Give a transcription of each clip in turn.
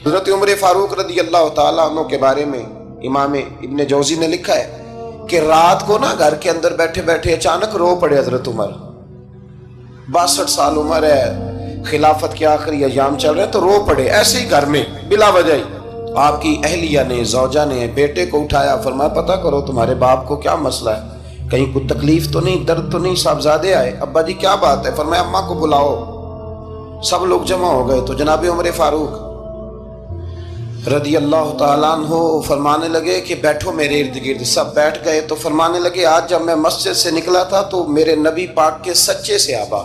حضرت عمر فاروق رضی اللہ تعالیٰ عنہ کے بارے میں امام ابن جوزی نے لکھا ہے کہ رات کو نا گھر کے اندر بیٹھے بیٹھے اچانک رو پڑے حضرت عمر. 62 سال عمر ہے، خلافت کے آخری ایام چل رہے ہیں تو رو پڑے ایسے ہی گھر میں بلا وجہ ہی. آپ کی اہلیہ نے، زوجہ نے بیٹے کو اٹھایا، فرمایا پتہ کرو تمہارے باپ کو کیا مسئلہ ہے، کہیں کوئی تکلیف تو نہیں، درد تو نہیں، صاحبزادے آئے. ابا جی کیا بات ہے؟ فرمایا اماں کو بلاؤ. سب لوگ جمع ہو گئے تو جناب عمر فاروق رضی اللہ تعالیٰ عنہ فرمانے لگے کہ بیٹھو میرے ارد گرد. سب بیٹھ گئے تو فرمانے لگے آج جب میں مسجد سے نکلا تھا تو میرے نبی پاک کے سچے صحابہ،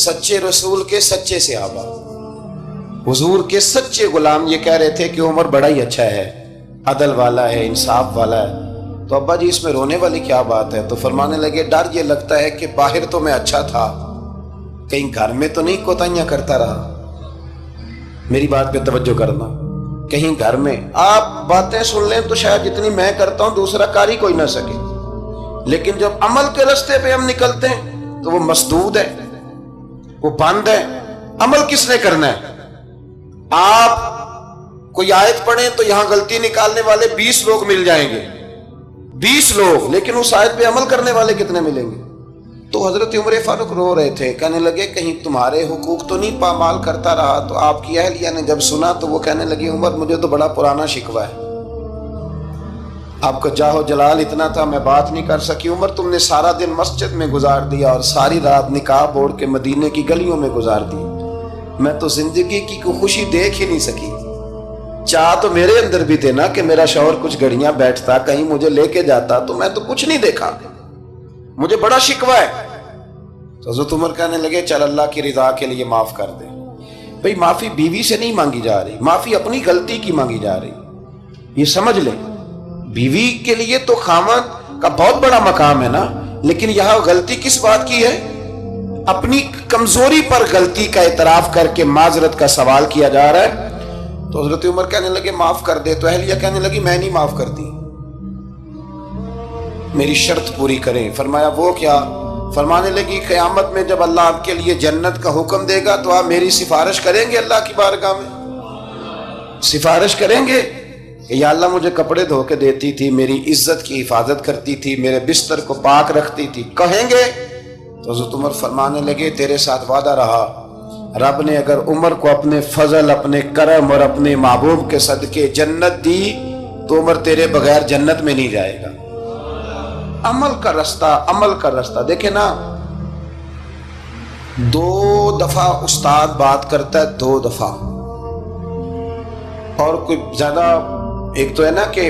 سچے رسول کے سچے صحابہ، حضور کے سچے غلام یہ کہہ رہے تھے کہ عمر بڑا ہی اچھا ہے، عدل والا ہے، انصاف والا ہے. تو ابا جی اس میں رونے والی کیا بات ہے؟ تو فرمانے لگے ڈر یہ لگتا ہے کہ باہر تو میں اچھا تھا، کہیں گھر میں تو نہیں کوتاہیاں کرتا رہا. میری بات پہ توجہ کرنا. کہیں گھر میں آپ باتیں سن لیں تو شاید جتنی میں کرتا ہوں دوسرا کاری کوئی نہ سکے، لیکن جب عمل کے راستے پہ ہم نکلتے ہیں تو وہ مسدود ہے، وہ بند ہے. عمل کس نے کرنا ہے؟ آپ کوئی آیت پڑھیں تو یہاں غلطی نکالنے والے 20 لوگ مل جائیں گے، 20 لوگ، لیکن اس آیت پہ عمل کرنے والے کتنے ملیں گے؟ تو حضرت عمر فاروق رو رہے تھے، کہنے لگے کہیں تمہارے حقوق تو نہیں پامال کرتا رہا. تو آپ کی اہلیہ نے جب سنا تو وہ کہنے لگی عمر مجھے تو بڑا پرانا شکوہ ہے، آپ کا جاہ و جلال اتنا تھا میں بات نہیں کر سکی. عمر تم نے سارا دن مسجد میں گزار دیا اور ساری رات نقاب اوڑھ کے مدینے کی گلیوں میں گزار دی، میں تو زندگی کی کوئی خوشی دیکھ ہی نہیں سکی. چاہ تو میرے اندر بھی تھے نا کہ میرا شوہر کچھ گھڑیاں بیٹھتا، کہیں مجھے لے کے جاتا، تو میں تو کچھ نہیں دیکھا، مجھے بڑا شکوہ ہے. تو حضرت عمر کہنے لگے چل اللہ کی رضا کے لیے معاف کر دے. بھئی معافی بیوی سے نہیں مانگی جا رہی، معافی اپنی غلطی کی مانگی جا رہی. یہ سمجھ لیں بیوی کے لیے تو خاوند کا بہت بڑا مقام ہے نا، لیکن یہاں غلطی کس بات کی ہے؟ اپنی کمزوری پر غلطی کا اعتراف کر کے معذرت کا سوال کیا جا رہا ہے. تو حضرت عمر کہنے لگے معاف کر دے. تو اہلیہ کہنے لگی میں نہیں معاف کرتی، میری شرط پوری کریں. فرمایا وہ کیا؟ فرمانے لگی قیامت میں جب اللہ آپ کے لیے جنت کا حکم دے گا تو آپ میری سفارش کریں گے اللہ کی بارگاہ میں؟ سفارش کریں گے کہ یا اللہ مجھے کپڑے دھو کے دیتی تھی، میری عزت کی حفاظت کرتی تھی، میرے بستر کو پاک رکھتی تھی، کہیں گے؟ تو حضرت عمر فرمانے لگے تیرے ساتھ وعدہ رہا، رب نے اگر عمر کو اپنے فضل، اپنے کرم اور اپنے محبوب کے صدقے جنت دی تو عمر تیرے بغیر جنت میں نہیں جائے گا. عمل کا رستہ، عمل کا رستہ. دیکھیں نا 2 دفعہ استاد بات کرتا ہے، 2 دفعہ، اور کوئی زیادہ، ایک تو ہے نا کہ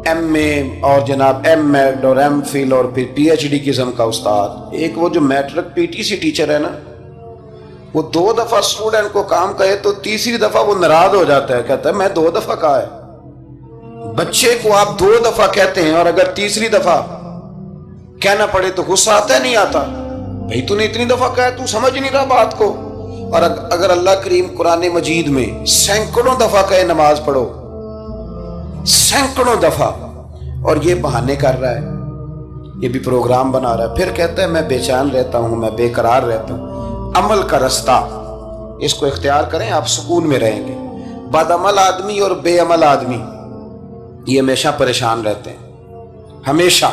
ایم اے اور جناب ایم ایڈ اور ایم فل اور پھر پی ایچ ڈی قسم کا استاد. ایک وہ جو matric P T C teacher ہے نا، وہ 2 دفعہ اسٹوڈنٹ کو کام کہے تو تیسری دفعہ وہ ناراض ہو جاتا ہے، کہتا ہے میں 2 دفعہ کہا ہے. بچے کو آپ 2 دفعہ کہتے ہیں اور اگر تیسری دفعہ کہنا پڑے تو غصہ آتا ہے نہیں آتا؟ بھئی تو نے اتنی دفعہ کہا تو سمجھ نہیں رہا بات کو. اور اگر اللہ کریم قرآن مجید میں سینکڑوں دفعہ کہے نماز پڑھو، سینکڑوں دفعہ، اور یہ بہانے کر رہا ہے، یہ بھی پروگرام بنا رہا ہے، پھر کہتا ہے میں بے چین رہتا ہوں، میں بے قرار رہتا ہوں. عمل کا رستہ اس کو اختیار کریں، آپ سکون میں رہیں گے. بد عمل آدمی اور بے عمل آدمی یہ ہمیشہ پریشان رہتے ہیں. ہمیشہ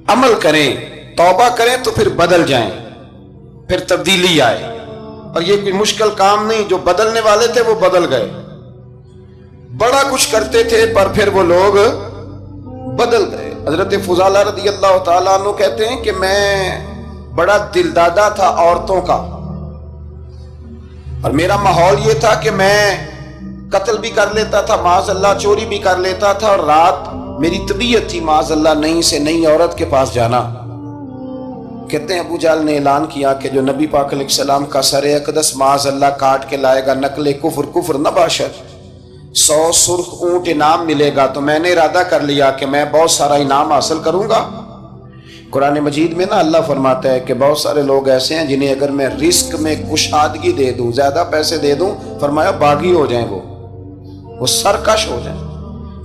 عمل کریں، توبہ کریں تو پھر بدل جائیں، پھر تبدیلی آئے. اور یہ کوئی مشکل کام نہیں، جو بدلنے والے تھے وہ بدل گئے. بڑا کچھ کرتے تھے پر پھر وہ لوگ بدل گئے. حضرت فضالہ رضی اللہ تعالیٰ عنہ کہتے ہیں کہ میں بڑا دلدادہ تھا عورتوں کا، اور میرا ماحول یہ تھا کہ میں قتل بھی کر لیتا تھا، معاذ اللہ چوری بھی کر لیتا تھا، اور رات میری طبیعت تھی معاذ اللہ نئی سے نئی عورت کے پاس جانا. کہتے ہیں ابو جہل نے اعلان کیا کہ جو نبی پاک علیہ السلام کا سر اقدس معاذ اللہ کاٹ کے لائے گا، نقل کفر کفر نہ باشد، 100 سرخ اونٹ انعام ملے گا. تو میں نے ارادہ کر لیا کہ میں بہت سارا انعام حاصل کروں گا. قرآن مجید میں نا اللہ فرماتا ہے کہ بہت سارے لوگ ایسے ہیں جنہیں اگر میں رزق میں کشادگی دے دوں، زیادہ پیسے دے دوں، فرمایا باغی ہو جائیں، وہ سرکش ہو جائیں.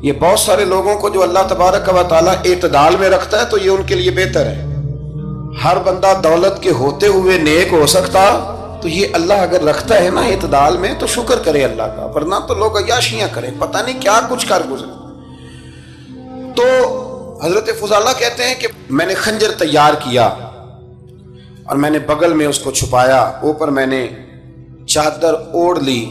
یہ بہت سارے لوگوں کو جو اللہ تبارک و تعالیٰ اعتدال میں رکھتا ہے تو یہ ان کے لیے بہتر ہے. ہر بندہ دولت کے ہوتے ہوئے نیک ہو سکتا تو یہ اللہ اگر رکھتا ہے نا اعتدال میں تو شکر کرے اللہ کا، ورنہ تو لوگ عیاشیاں کریں، پتہ نہیں کیا کچھ کر گزرے۔ تو حضرت فضالہ کہتے ہیں کہ میں نے خنجر تیار کیا اور میں نے بغل میں اس کو چھپایا، اوپر میں نے چادر اوڑھ لی۔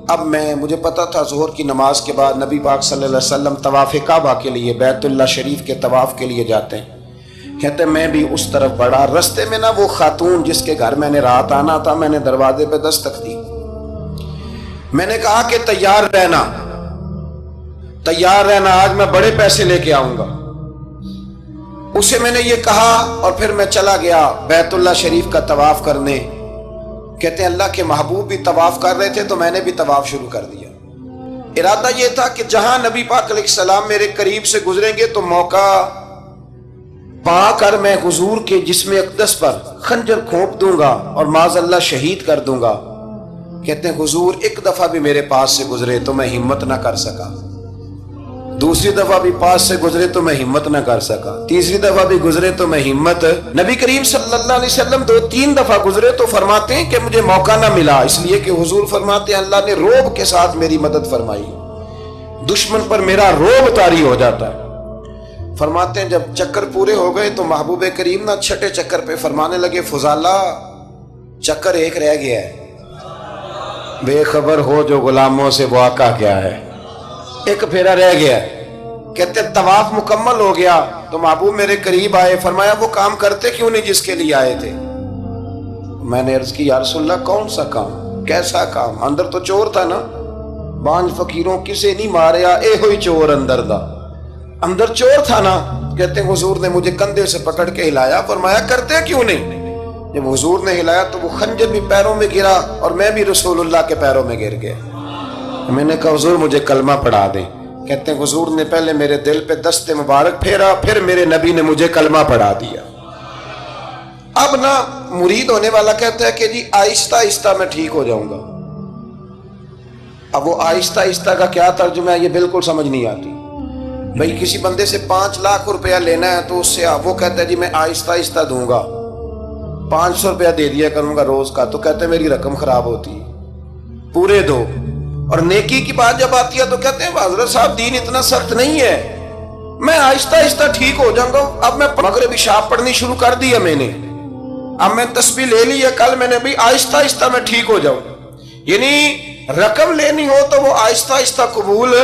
اب مجھے پتا تھا ظہر کی نماز کے بعد نبی پاک صلی اللہ علیہ وسلم طواف کعبہ کے لیے، بیت اللہ شریف کے طواف کے لیے جاتے ہیں۔ کہتے ہیں میں بھی اس طرف بڑھا، رستے میں نا وہ خاتون جس کے گھر میں نے رات آنا تھا، میں نے دروازے پہ دستک دی، میں نے کہا کہ تیار رہنا، تیار رہنا، آج میں بڑے پیسے لے کے آؤں گا۔ اسے میں نے یہ کہا اور پھر میں چلا گیا بیت اللہ شریف کا طواف کرنے۔ کہتے ہیں اللہ کے محبوب بھی طواف کر رہے تھے تو میں نے بھی طواف شروع کر دیا۔ ارادہ یہ تھا کہ جہاں نبی پاک علیہ السلام میرے قریب سے گزریں گے تو موقع پا کر میں حضور کے جسم اقدس پر خنجر کھونپ دوں گا اور معاذ اللہ شہید کر دوں گا۔ کہتے ہیں حضور ایک دفعہ بھی میرے پاس سے گزرے تو میں ہمت نہ کر سکا، دوسری دفعہ بھی پاس سے گزرے تو میں ہمت نہ کر سکا، تیسری دفعہ بھی گزرے تو میں ہمت، نبی کریم صلی اللہ علیہ وسلم 2-3 دفعہ گزرے تو فرماتے ہیں کہ مجھے موقع نہ ملا، اس لیے کہ حضور فرماتے ہیں اللہ نے روب کے ساتھ میری مدد فرمائی، دشمن پر میرا روب طاری ہو جاتا ہے۔ فرماتے ہیں جب چکر پورے ہو گئے تو محبوب کریم نہ چھٹے چکر پہ فرمانے لگے فضالہ چکر ایک رہ گیا ہے، بے خبر ہو جو غلاموں سے وہ آقا کیا ہے، ایک پھیرا رہ گیا۔ کہتے طواف مکمل ہو گیا تو محبوب میرے قریب آئے، فرمایا وہ کام کرتے کیوں نہیں جس کے لیے آئے تھے؟ میں نے عرض کی یا رسول اللہ کون سا کام، کیسا کام؟ اندر تو چور تھا نا، بانج فقیروں کسے نہیں ماریا، اے ہوئی چور اندر دا، اندر چور تھا نا۔ کہتے ہیں حضور نے مجھے کندھے سے پکڑ کے ہلایا، فرمایا کرتے کیوں نہیں؟ جب حضور نے ہلایا تو وہ خنجر بھی پیروں میں گرا اور میں بھی رسول اللہ کے پیروں میں گر گیا۔ میں نے کہا حضور مجھے کلمہ پڑھا دیں۔ کہتے ہیں حضور نے پہلے میرے دل پہ دست مبارک پھیرا، پھر میرے نبی نے مجھے کلمہ پڑھا دیا۔ اب نا مرید ہونے والا کہتا ہے کہ جی آہستہ آہستہ میں ٹھیک ہو جاؤں گا۔ اب وہ آہستہ آہستہ کا کیا ترجمہ ہے یہ بالکل سمجھ نہیں آتی۔ بھئی کسی بندے سے 5 لاکھ روپیہ لینا ہے تو اس سے وہ کہتا ہے جی میں آہستہ آہستہ دوں گا، 500 روپیہ دے دیا کروں گا روز کا، تو کہتے ہیں میری رقم خراب ہوتی ہے، پورے دو۔ اور نیکی کی بات جب آتی ہے تو کہتے ہیں حضرت صاحب دین اتنا سخت نہیں ہے، میں آہستہ آہستہ ٹھیک ہو جاؤں گا۔ اب میں مغربی شاب پڑھنی شروع کر دی ہے میں نے، اب میں تسبیح لے لی ہے، کل میں نے بھی آہستہ آہستہ میں ٹھیک ہو جاؤں۔ یعنی رقم لینی ہو تو وہ آہستہ آہستہ قبول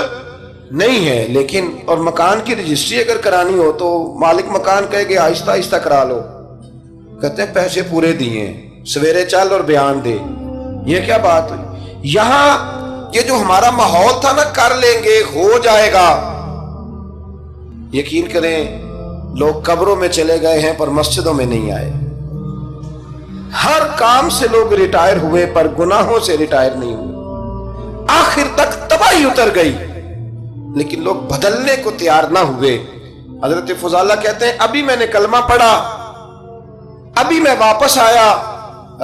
نہیں ہے، لیکن اور مکان کی رجسٹری اگر کرانی ہو تو مالک مکان کہے کہ آہستہ آہستہ کرا لو، کہتے ہیں پیسے پورے دیے، سویرے چل اور بیان دے۔ یہ کیا بات ہے؟ یہاں یہ جو ہمارا ماحول تھا نا کر لیں گے ہو جائے گا، یقین کریں لوگ قبروں میں چلے گئے ہیں پر مسجدوں میں نہیں آئے، ہر کام سے لوگ ریٹائر ہوئے پر گناہوں سے ریٹائر نہیں ہوئے، آخر تک تباہی اتر گئی لیکن لوگ بدلنے کو تیار نہ ہوئے۔ حضرت فضالہ کہتے ہیں ابھی میں نے کلمہ پڑھا، ابھی میں واپس آیا،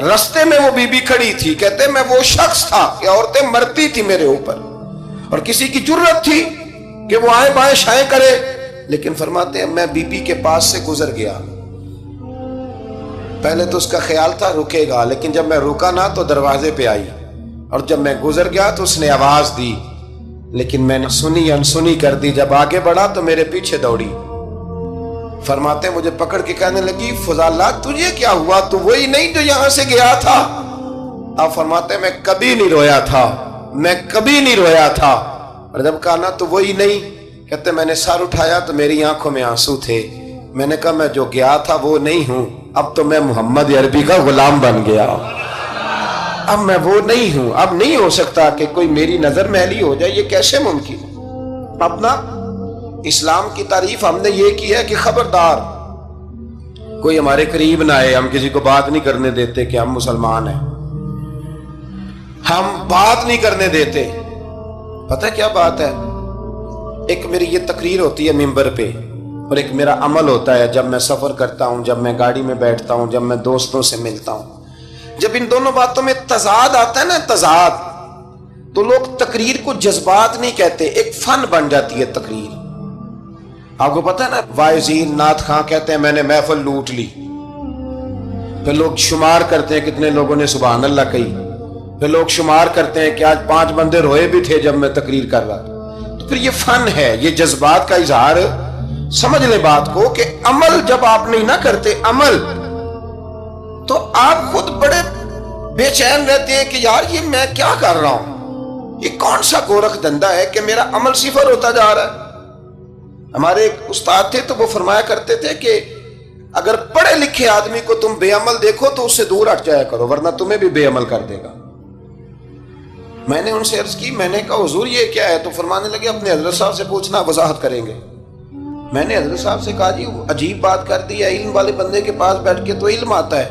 رستے میں وہ بی بی کھڑی تھی، کہتے ہیں میں وہ شخص تھا کہ عورتیں مرتی تھی میرے اوپر اور کسی کی جرت تھی کہ وہ آئیں بائیں شائیں کرے، لیکن فرماتے ہیں میں بی بی کے پاس سے گزر گیا، پہلے تو اس کا خیال تھا رکے گا، لیکن جب میں رکا نہ تو دروازے پہ آئی، اور جب میں گزر گیا تو اس نے آواز دی، لیکن میں نے سنی انسنی کر دی، جب آگے بڑھا تو میرے پیچھے دوڑی۔ فرماتے ہیں مجھے پکڑ کے کہنے لگی فضالہ تجھے کیا ہوا، تو وہی نہیں جو یہاں سے گیا تھا؟ آپ فرماتے ہیں میں کبھی نہیں رویا تھا، میں کبھی نہیں رویا تھا، اور جب کہا نا تو وہی نہیں، کہتے میں نے سر اٹھایا تو میری آنکھوں میں آنسو تھے، میں نے کہا میں جو گیا تھا وہ نہیں ہوں، اب تو میں محمد عربی کا غلام بن گیا، اب میں وہ نہیں ہوں، اب نہیں ہو سکتا کہ کوئی میری نظر میلی ہو جائے، یہ کیسے ممکن؟ اپنا اسلام کی تعریف ہم نے یہ کی ہے کہ خبردار کوئی ہمارے قریب نہ آئے، ہم کسی کو بات نہیں کرنے دیتے کہ ہم مسلمان ہیں، ہم بات نہیں کرنے دیتے۔ پتہ کیا بات ہے، ایک میری یہ تقریر ہوتی ہے ممبر پہ، اور ایک میرا عمل ہوتا ہے جب میں سفر کرتا ہوں، جب میں گاڑی میں بیٹھتا ہوں، جب میں دوستوں سے ملتا ہوں، جب ان دونوں باتوں میں تضاد آتا ہے نا، تضاد، تو لوگ تقریر کو جذبات نہیں کہتے، ایک فن بن جاتی ہے تقریر۔ آپ کو پتہ ہے نا وائزین نعت خواں کہتے ہیں میں نے محفل لوٹ لی، پھر لوگ شمار کرتے ہیں کتنے لوگوں نے سبحان اللہ کہی، پھر لوگ شمار کرتے ہیں کہ آج 5 بندے روئے بھی تھے جب میں تقریر کر رہا تھا۔ تو پھر یہ فن ہے، یہ جذبات کا اظہار۔ سمجھ لیں بات کو کہ عمل جب آپ نہیں نہ کرتے عمل، تو آپ خود بڑے بے چین رہتے ہیں کہ یار یہ میں کیا کر رہا ہوں، یہ کون سا گورکھ دھندا ہے کہ میرا عمل صفر ہوتا جا رہا ہے۔ ہمارے ایک استاد تھے تو وہ فرمایا کرتے تھے کہ اگر پڑھے لکھے آدمی کو تم بے عمل دیکھو تو اس سے دور ہٹ جایا کرو، ورنہ تمہیں بھی بے عمل کر دے گا۔ میں نے ان سے عرض کی، میں نے کہا حضور یہ کیا ہے؟ تو فرمانے لگے اپنے حضرت صاحب سے پوچھنا، وضاحت کریں گے۔ میں نے حضرت صاحب سے کہا جی عجیب بات کر دی ہے، علم والے بندے کے پاس بیٹھ کے تو علم آتا ہے۔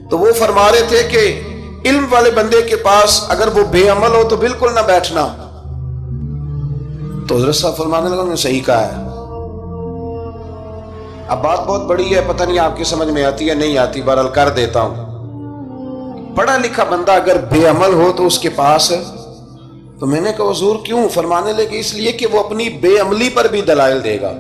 تو وہ فرما رہے تھے کہ علم والے بندے کے پاس اگر وہ بے عمل ہو تو بالکل نہ بیٹھنا۔ تو حضرت صاحب فرمانے لگا انہوں نے صحیح کہا ہے۔ اب بات بہت بڑی ہے، پتہ نہیں آپ کی سمجھ میں آتی ہے نہیں آتی، بہرحال کر دیتا ہوں۔ پڑھا لکھا بندہ اگر بے عمل ہو تو اس کے پاس، تو میں نے کہا حضور کیوں؟ فرمانے لگے اس لیے کہ وہ اپنی بے عملی پر بھی دلائل دے گا۔